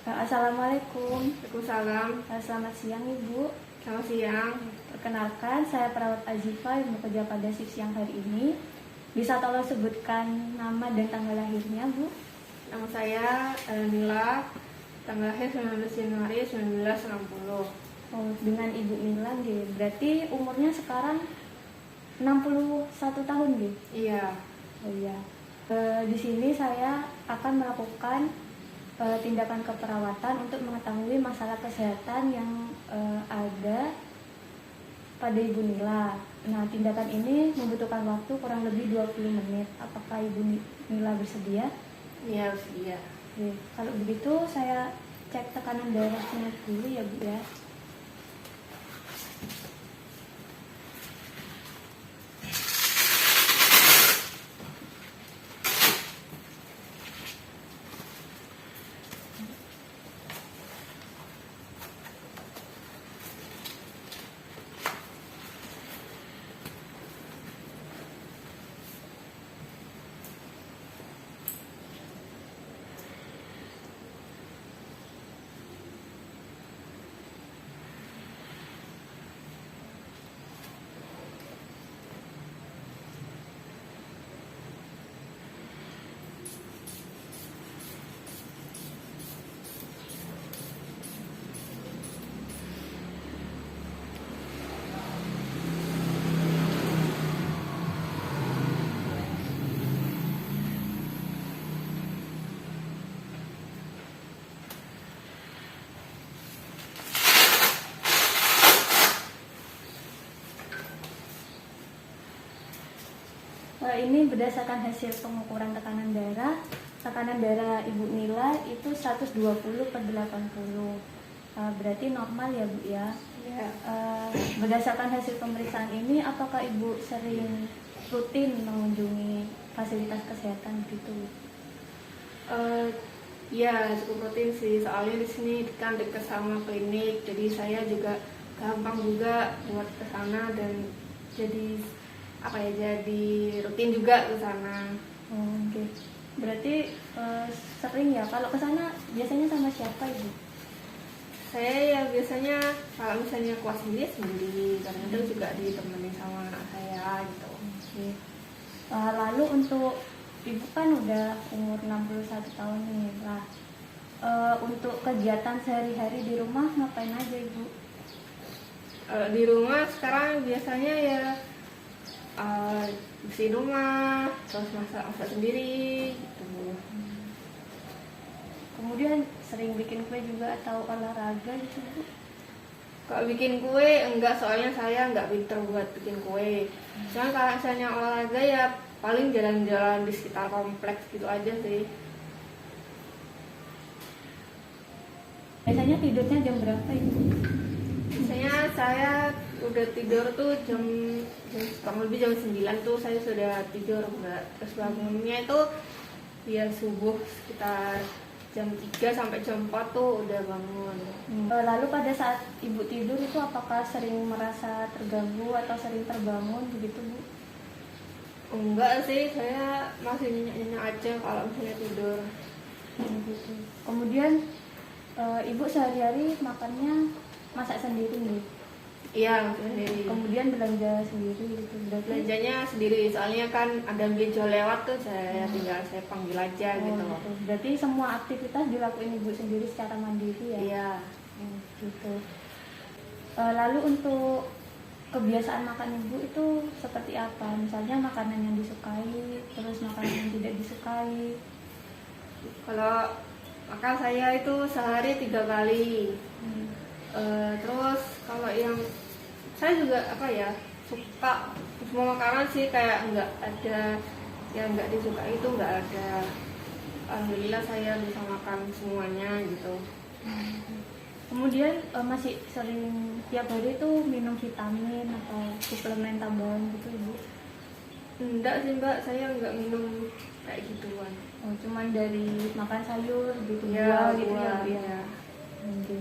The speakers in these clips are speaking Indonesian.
Assalamualaikum. Waalaikumsalam. Selamat siang Ibu. Selamat siang. Perkenalkan, saya perawat Azifa yang bekerja pada shift siang hari ini. Bisa tolong sebutkan nama dan tanggal lahirnya, Bu? Nama saya Nila, tanggal lahir 19 Januari 1960. Oh, dengan Ibu Mila, gitu. Berarti umurnya sekarang 61 tahun, gitu? Iya. Oh iya. Di sini saya akan melakukan tindakan keperawatan untuk mengetahui masalah kesehatan yang ada pada Ibu Nila. Nah, tindakan ini membutuhkan waktu kurang lebih 20 menit. Apakah Ibu Nila bersedia? Iya, iya. Oke. Kalau begitu saya cek tekanan darahnya dulu ya, Bu ya. Ini berdasarkan hasil pengukuran tekanan darah. Tekanan darah Ibu Nila itu 120/80. Berarti normal ya, Bu ya. Iya. Berdasarkan hasil pemeriksaan ini, apakah Ibu sering rutin mengunjungi fasilitas kesehatan gitu? Iya, cukup rutin sih. Soalnya di sini kan dekat sama klinik, jadi saya juga gampang juga buat ke sana dan jadi jadi rutin juga ke sana. Oh, oke. Berarti sering ya. Kalau ke sana biasanya sama siapa, Ibu? Saya ya biasanya kalau misalnya kuas sendiri, kadang-kadang juga ditemenin sama anak saya gitu. Oke. Lalu untuk Ibu kan udah umur 61 tahun nih lah. Untuk kegiatan sehari-hari di rumah ngapain aja, Ibu? Di rumah sekarang biasanya ya bersihin rumah, terus masak sendiri gitu. Kemudian sering bikin kue juga atau olahraga gitu, Bu? Kalau bikin kue enggak, soalnya saya enggak pinter buat bikin kue. Cuma kalau misalnya olahraga ya paling jalan-jalan di sekitar kompleks gitu aja sih. Biasanya tidurnya jam berapa, Ibu? Biasanya saya udah tidur tuh kurang lebih jam 9 tuh saya sudah tidur enggak. Terus bangunnya itu ya subuh sekitar jam 3 sampai jam 4 tuh udah bangun. Lalu pada saat Ibu tidur itu apakah sering merasa terganggu atau sering terbangun begitu, Bu? Enggak sih, saya masih nyenyak-nyenyak aja kalau misalnya tidur. Gitu. Kemudian Ibu sehari-hari makannya masak sendiri nih? Iya, sendiri. Kemudian belanja sendiri gitu. Berarti Belanjanya sendiri, soalnya kan ada pinjol lewat tuh, saya tinggal saya panggil aja gitu. gitu. Berarti semua aktivitas dilakuin Ibu sendiri secara mandiri ya? Iya. Gitu. Lalu untuk kebiasaan makan Ibu itu seperti apa? Misalnya makanan yang disukai, terus makanan yang tidak disukai. Kalau makan saya itu sehari 3 kali. Terus kalau yang saya juga suka semua makanan sih, kayak nggak ada yang nggak disukai, itu nggak ada. Alhamdulillah saya bisa makan semuanya gitu. Kemudian masih sering tiap hari itu minum vitamin atau suplemen tambahan gitu, Ibu? Enggak sih Mbak, saya nggak minum kayak gituan. Oh, cuman dari makan sayur gitu, Ya, buah gitu ya, Bu, ya? ya. Oke.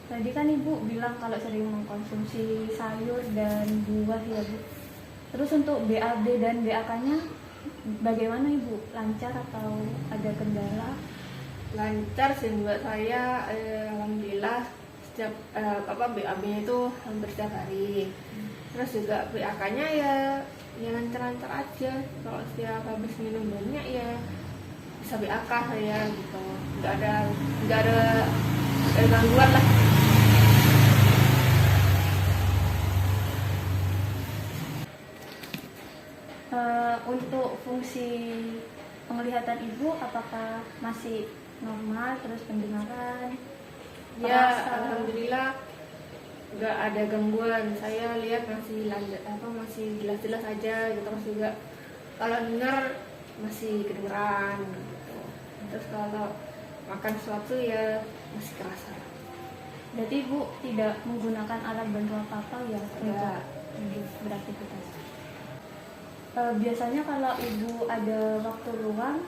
Tadi kan Ibu bilang kalau sering mengkonsumsi sayur dan buah ya, Bu. Terus untuk BAB dan BAK-nya bagaimana, Ibu? Lancar atau ada kendala? lancar sih buat saya, alhamdulillah. Setiap BAB-nya itu hampir setiap hari. Terus juga PAK-nya ya lancar-lancar aja. Kalau setiap habis minum banyak ya bisa BAK saya gitu. Nggak ada gangguan lah. Untuk fungsi penglihatan ibu apakah masih normal, terus pendengaran? Ya, Perasa? alhamdulillah nggak ada gangguan. Saya lihat masih jelas-jelas aja gitu. Terus juga kalau dengar masih kedengeran gitu. Terus kalau makan sesuatu ya masih kerasa. Berarti ibu tidak menggunakan alat bantu apa-apa ya Enggak. untuk beraktivitas. Biasanya kalau ibu ada waktu luang,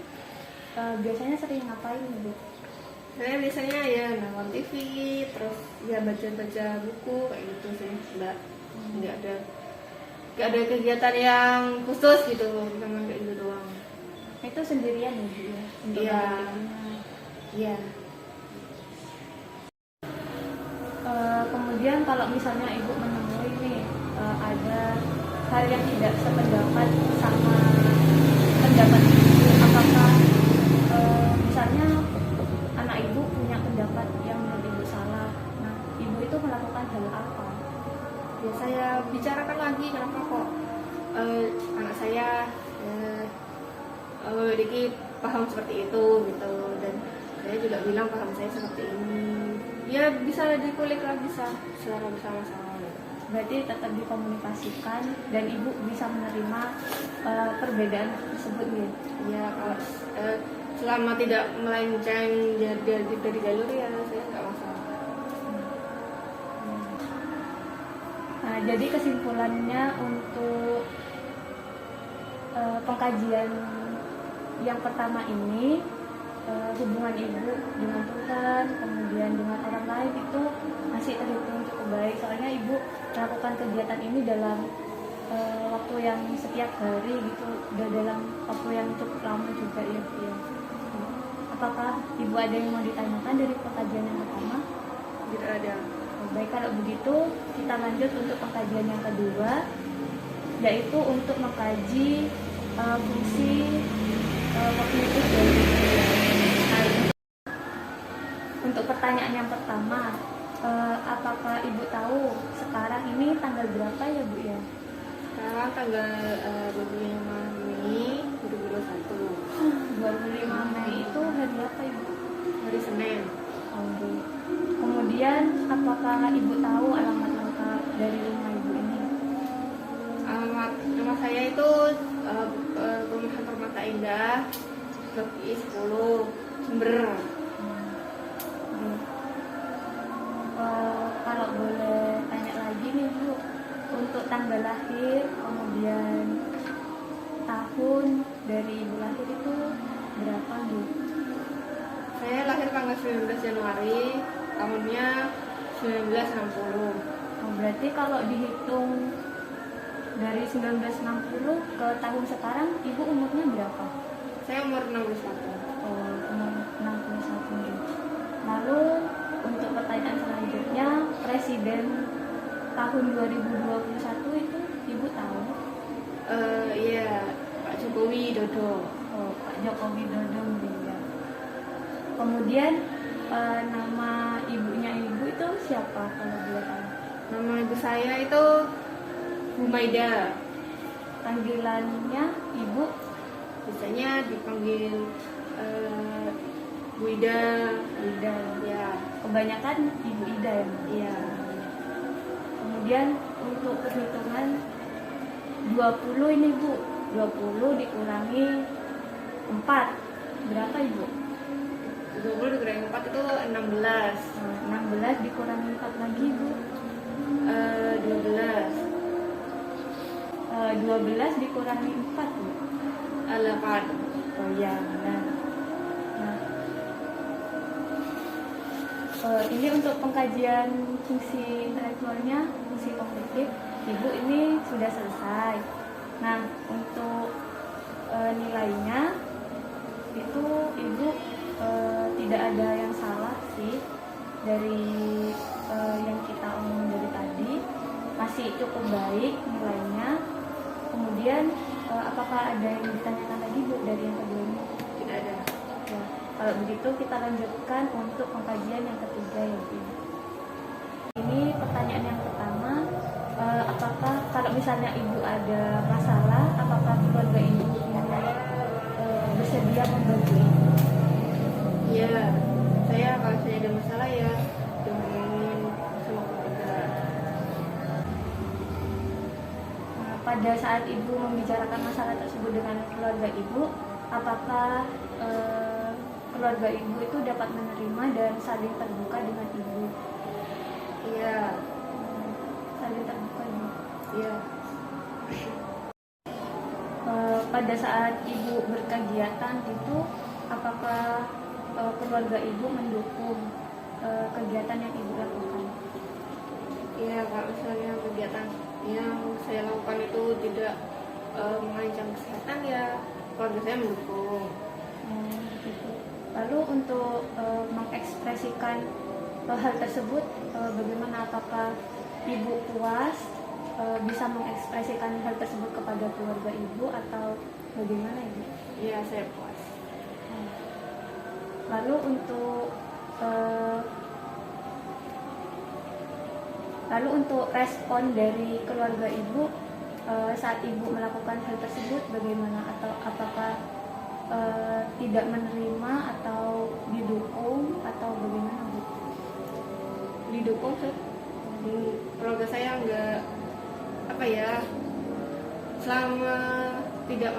biasanya sering ngapain ibu? Saya biasanya ya nonton TV, terus ya baca-baca buku kayak gitu sih. Nggak ada kegiatan yang khusus gitu, memang kayak gitu doang. Itu sendirian ya bu ya? Untuk Iya. beraktivitas. Iya. Kemudian kalau misalnya ibu menemui nih ada hal yang tidak sependapat sama pendapat ibu, apakah misalnya anak ibu punya pendapat yang menurut ibu salah, nah ibu itu melakukan hal apa? Ya saya bicarakan lagi kenapa kok anak saya Diki paham seperti itu gitu, dan saya juga bilang paham saya seperti ini. Ya bisa dikulik lah, bisa secara bersama-sama gitu. Berarti tetap dikomunikasikan dan ibu bisa menerima perbedaan tersebut ya? Ya kalau selama tidak melenceng dari jalur ya saya nggak masalah. Nah, jadi kesimpulannya untuk pengkajian yang pertama ini, hubungan ibu dengan Tuhan, kemudian dengan orang lain itu masih terhitung cukup baik. Soalnya ibu melakukan kegiatan ini dalam waktu yang setiap hari gitu, udah dalam waktu yang cukup lama juga ya Bu ya. Apakah ibu ada yang mau ditanyakan dari pengkajian yang pertama? Tidak ada. Baik, kalau begitu kita lanjut untuk pengkajian yang kedua, yaitu untuk mengkaji fungsi kognitif dari untuk pertanyaan yang pertama, apakah ibu tahu sekarang ini tanggal berapa ya Bu ya? Sekarang tanggal 25 Mei 2021. 25 Mei itu hari apa ibu? Hari Senin. Oke. Kemudian apakah ibu tahu alamat lengkap dari rumah ibu ini? Alamat rumah saya itu Perumahan Permata Indah, Blok I 10, Jember. Kalau boleh tanya lagi nih Bu, untuk tanggal lahir kemudian tahun dari ibu lahir itu berapa Bu? Saya lahir tanggal 19 Januari, tahunnya 1960. Berarti kalau dihitung dari 1960 ke tahun sekarang, ibu umurnya berapa? Saya umur 61. Umur 61 ya. Lalu untuk pertanyaan selanjutnya, presiden tahun 2021 itu ibu tahu? Iya, Pak Jokowi Dodo. Pak Jokowi Widodo ya. Kemudian nama ibunya ibu itu siapa kalau boleh tahu? Nama ibu saya itu Bu Maida. Panggilannya ibu? Biasanya dipanggil Bu Ida. Ida. Ya, Kebanyakan ibu Ida ya. iya. Kemudian untuk perhitungan 20 ini Bu, 20 dikurangi 4 berapa ibu? 20 dikurangi 4 itu 16. 16 dikurangi 4 lagi Bu. 12. 12 dikurangi 4 Bu. 8. Oh iya benar. Nah, ini untuk pengkajian fungsi intelektualnya, fungsi kognitif ibu ini sudah selesai. Nah, untuk nilainya itu ibu tidak ada yang salah sih dari yang kita omongin dari tadi, masih cukup baik nilainya. Kemudian apakah ada yang ditanyakan lagi Bu dari yang kedua ini? Tidak ada. Ya, kalau begitu kita lanjutkan untuk pengkajian yang ketiga ya Bu. Ini pertanyaan yang pertama, apakah kalau misalnya Ibu ada masalah, apakah keluarga Ibu ini bersedia membantu Ibu? Iya, saya kalau saya ada masalah ya ngomongin sama keluarga. Nah, pada saat Ibu membicarakan masalah tersebut dengan keluarga Ibu, apakah keluarga Ibu itu dapat menerima dan saling terbuka dengan Ibu? Iya, Saling terbuka Ibu. iya. Pada saat Ibu berkegiatan itu, apakah keluarga Ibu mendukung kegiatan yang Ibu lakukan? Iya, kalau misalnya kegiatan yang saya lakukan itu tidak mengancam kesehatan ya keluarga saya mendukung. Gitu. Lalu untuk mengekspresikan hal tersebut, bagaimana? Apakah Ibu puas bisa mengekspresikan hal tersebut kepada keluarga Ibu atau bagaimana Ibu? Iya, saya puas. Lalu untuk respon dari keluarga Ibu saat Ibu melakukan hal tersebut bagaimana? Atau apakah tidak menerima atau didukung atau bagaimana Bu? Didukung sih. Keluarga saya nggak apa ya, selama tidak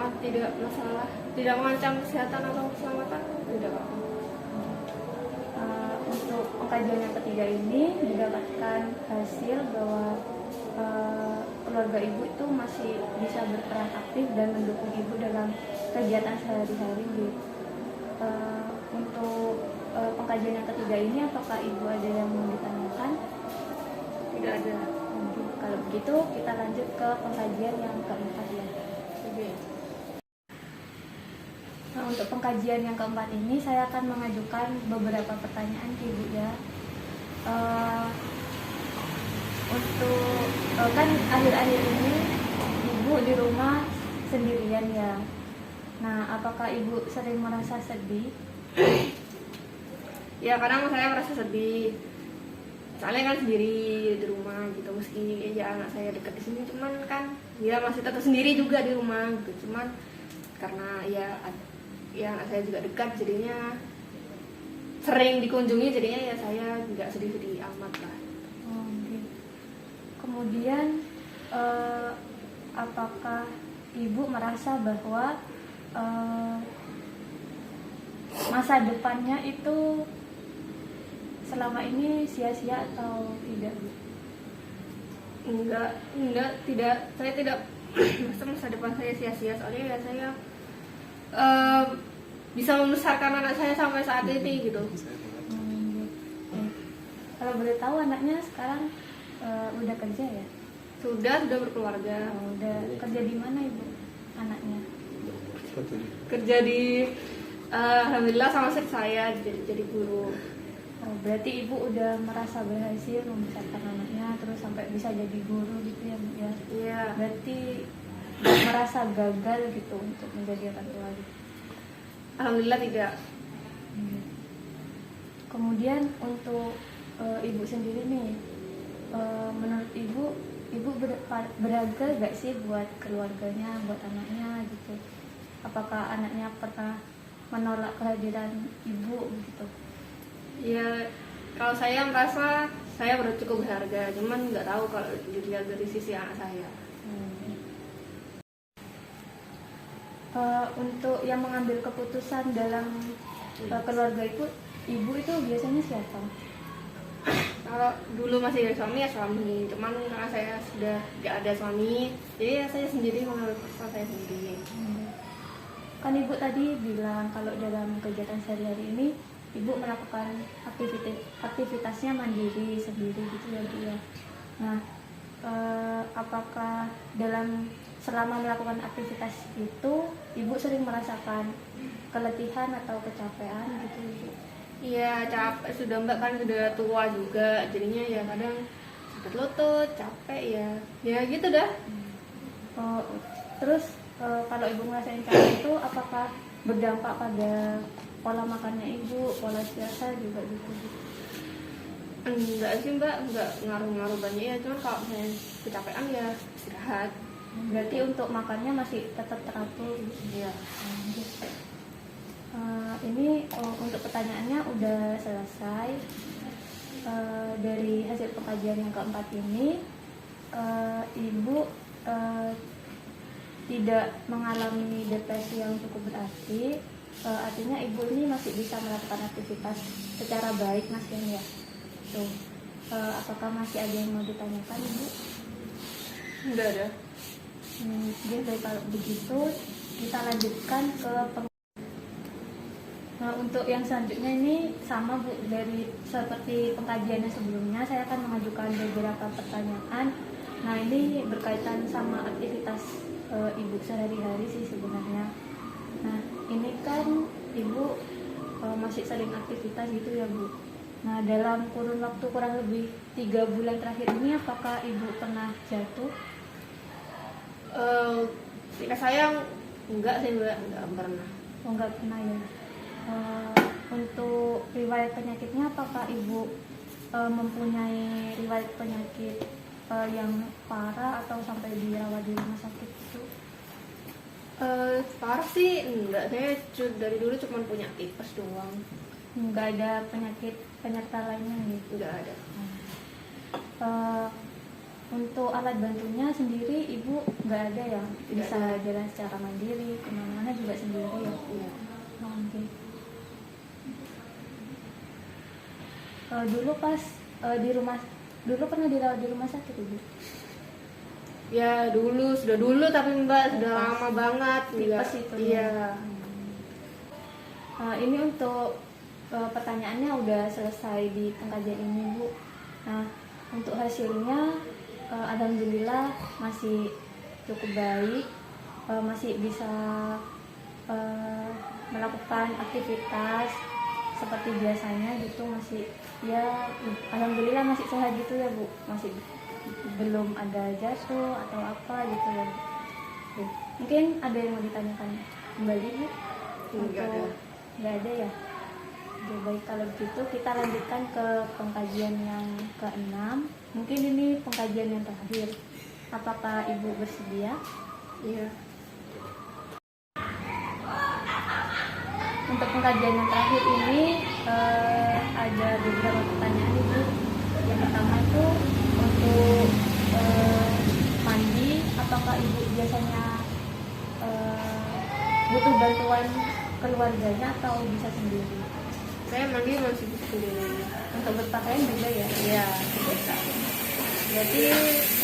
masalah, tidak mengancam kesehatan atau keselamatan, tidak apa-apa. Untuk pengkajian yang ketiga ini didapatkan hasil bahwa keluarga Ibu itu masih bisa berperan aktif dan mendukung Ibu dalam kegiatan sehari-hari. Untuk pengkajian yang ketiga ini, apakah Ibu ada yang mau ditanyakan? Tidak ada. Kalau begitu kita lanjut ke pengkajian yang keempat ya. Oke. Nah, untuk pengkajian yang keempat ini saya akan mengajukan beberapa pertanyaan ke Ibu ya. Untuk kan akhir-akhir ini Ibu di rumah sendirian ya. Nah, apakah Ibu sering merasa sedih? Ya, kadang saya merasa sedih. Soalnya kan sendiri di rumah gitu, meski ya anak saya dekat di sini, cuman kan ya masih tetap sendiri juga di rumah gitu. Cuman karena ya anak saya juga dekat, jadinya sering dikunjungi, jadinya ya saya nggak sedih-sedih amat lah. Gitu. Kemudian apakah Ibu merasa bahwa masa depannya itu selama ini sia-sia atau tidak? Tidak. Saya tidak masa depan saya sia-sia, soalnya ya saya bisa membesarkan anak saya sampai saat ini gitu. Gitu. Kalau boleh tahu anaknya sekarang udah kerja ya? Sudah berkeluarga. Udah kerja di mana Ibu anaknya? Kerja di alhamdulillah sama saya jadi guru. Berarti Ibu udah merasa berhasil membesarkan anaknya terus sampai bisa jadi guru gitu ya Bu ya? Iya. Berarti nggak merasa gagal gitu untuk menjadi orang tua gitu? Alhamdulillah tidak. Kemudian untuk Ibu sendiri nih, menurut Ibu berharga gak sih buat keluarganya, buat anaknya gitu? Apakah anaknya pernah menolak kehadiran Ibu gitu? Ya, kalau saya merasa saya udah cukup berharga, cuman nggak tahu kalau dilihat dari sisi anak saya. Untuk yang mengambil keputusan dalam keluarga Ibu itu biasanya siapa? Kalau dulu masih ada suami ya suami, cuman karena saya sudah nggak ada suami, jadi ya saya sendiri mengambil keputusan saya sendiri. Kan Ibu tadi bilang kalau dalam kegiatan sehari-hari ini Ibu melakukan aktivitasnya mandiri sendiri gitu ya Bu ya. Nah, apakah selama melakukan aktivitas itu Ibu sering merasakan keletihan atau kecapean gitu Ibu? Iya, capek sudah mbak, kan sudah tua juga, jadinya ya kadang sakit lutut, capek ya, ya gitu dah. Oh, terus kalau ibu ngerasain capek itu apakah berdampak pada pola makannya ibu, pola puasa juga gitu? Enggak sih mbak, enggak ngaruh-ngaruh banyak ya, cuman kalau misalnya kecapean ya istirahat. Berarti untuk makannya masih tetap teratur gitu. Iya. Ini untuk pertanyaannya udah selesai. Dari hasil pengkajian yang keempat ini, ibu tidak mengalami depresi yang cukup berarti. Artinya ibu ini masih bisa melakukan aktivitas secara baik, Mas Ken ya. Tuh, apakah masih ada yang mau ditanyakan ibu? Enggak ada. Jadi kalau begitu kita lanjutkan ke untuk yang selanjutnya ini sama Bu, dari seperti pengkajiannya sebelumnya saya akan mengajukan beberapa pertanyaan. Nah ini berkaitan sama aktivitas ibu sehari-hari sih sebenarnya. Nah ini kan ibu masih sering aktivitas gitu ya Bu. Nah dalam kurun waktu kurang lebih 3 bulan terakhir ini apakah ibu pernah jatuh? Jika sayang enggak sih mbak, enggak pernah. Oh enggak pernah ya. Untuk riwayat penyakitnya apakah ibu mempunyai riwayat penyakit yang parah atau sampai dirawat di rumah sakit itu? Parah sih enggak, saya dari dulu cuma punya tipes doang. Enggak ada penyakit penyerta lainnya gitu? Enggak ada. Untuk alat bantunya sendiri ibu nggak ada ya? Bisa ada. jalan secara mandiri, kemana-mana juga sendiri ya? Iya. Oke. Dulu pas di rumah, dulu pernah dirawat di rumah sakit ibu? Ya sudah dulu tapi mbak sudah lama banget. Tipes itu Iya. Ini untuk pertanyaannya udah selesai di pengkajian ini Bu. Nah untuk hasilnya alhamdulillah masih cukup baik, masih bisa melakukan aktivitas seperti biasanya gitu, masih ya alhamdulillah masih sehat gitu ya Bu, masih belum ada jatuh atau apa gitu ya. Oke. Mungkin ada yang mau ditanyakan kembali Bu? Enggak ada. Nggak ada ya. Oke, baik kalau begitu kita lanjutkan ke pengkajian yang ke-6. Mungkin ini pengkajian yang terakhir. Apakah ibu bersedia? Iya. Untuk pengkajian yang terakhir ini ada beberapa pertanyaan ibu. Yang pertama itu untuk mandi, apakah ibu biasanya butuh bantuan keluarganya atau bisa sendiri? Saya mandi masih bisa sendiri. Untuk berpakaian juga ya? Iya, bisa. Berarti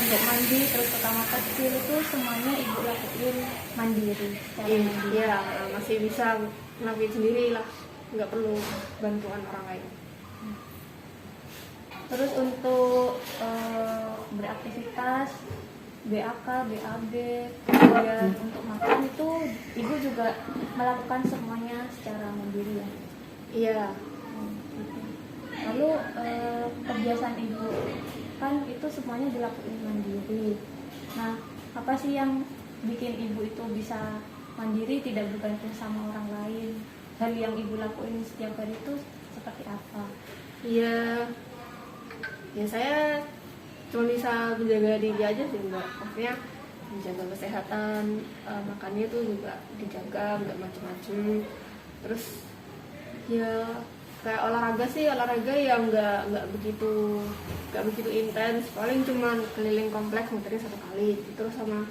untuk mandi terus ke kamar kecil itu semuanya ibu lakuin mandiri, secara mandiri. Iya, masih bisa ngelakuin sendiri lah, nggak perlu bantuan orang lain. Terus untuk beraktivitas BAK, BAB, kemudian untuk makan itu ibu juga melakukan semuanya secara mandiri ya? Iya. Lalu kebiasaan ibu kan itu semuanya dilakukan mandiri. Nah, apa sih yang bikin ibu itu bisa mandiri, tidak bergantung sama orang lain? Hal yang ibu lakuin setiap hari itu seperti apa? Iya. Ya saya cuma bisa menjaga diri aja sih mbak. Maksudnya menjaga kesehatan, makannya tuh juga dijaga, nggak macem-macem. Terus ya kayak olahraga yang nggak begitu intens, paling cuma keliling kompleks muterin 1 kali, terus sama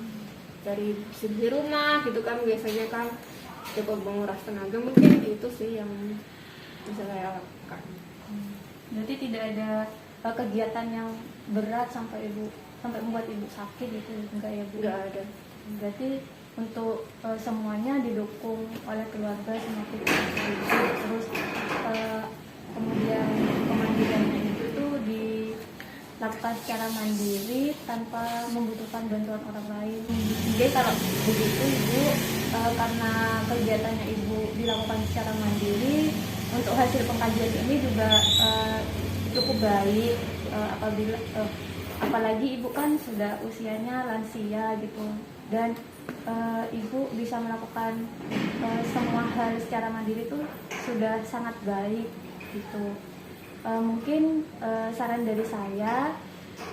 dari bersih rumah gitu kan, biasanya kan cukup menguras tenaga, mungkin itu sih yang bisa saya lakukan. Berarti tidak ada kegiatan yang berat sampai membuat ibu sakit gitu, enggak ya Bu? Nggak ada. Berarti untuk semuanya didukung oleh keluarga semakin terus kemudian pemandiannya itu tuh dilakukan secara mandiri tanpa membutuhkan bantuan orang lain. Jadi kalau begitu ibu karena kegiatannya ibu dilakukan secara mandiri, untuk hasil pengkajian ini juga cukup baik, apalagi ibu kan sudah usianya lansia gitu, dan ibu bisa melakukan semua hal secara mandiri itu sudah sangat baik gitu. Mungkin saran dari saya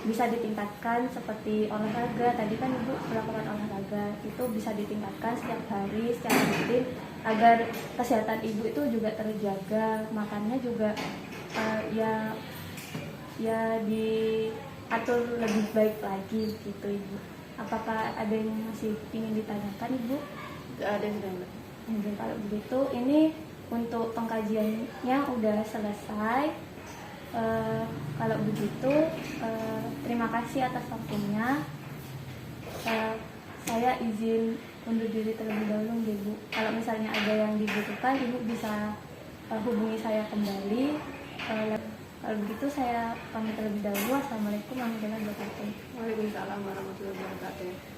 bisa ditingkatkan seperti olahraga. Tadi kan ibu melakukan olahraga, itu bisa ditingkatkan setiap hari secara rutin agar kesehatan ibu itu juga terjaga. Makannya juga ya diatur lebih baik lagi gitu ibu. Apakah ada yang masih ingin ditanyakan ibu? Tidak ada sudah Mbak. Oke, kalau begitu ini untuk pengkajiannya udah selesai. Kalau begitu terima kasih atas waktunya. Saya izin undur diri terlebih dahulu ibu. Kalau misalnya ada yang dibutuhkan ibu bisa hubungi saya kembali. Kalau begitu saya pamit terlebih dahulu. Assalamualaikum warahmatullahi wabarakatuh. Waalaikumsalam warahmatullahi wabarakatuh.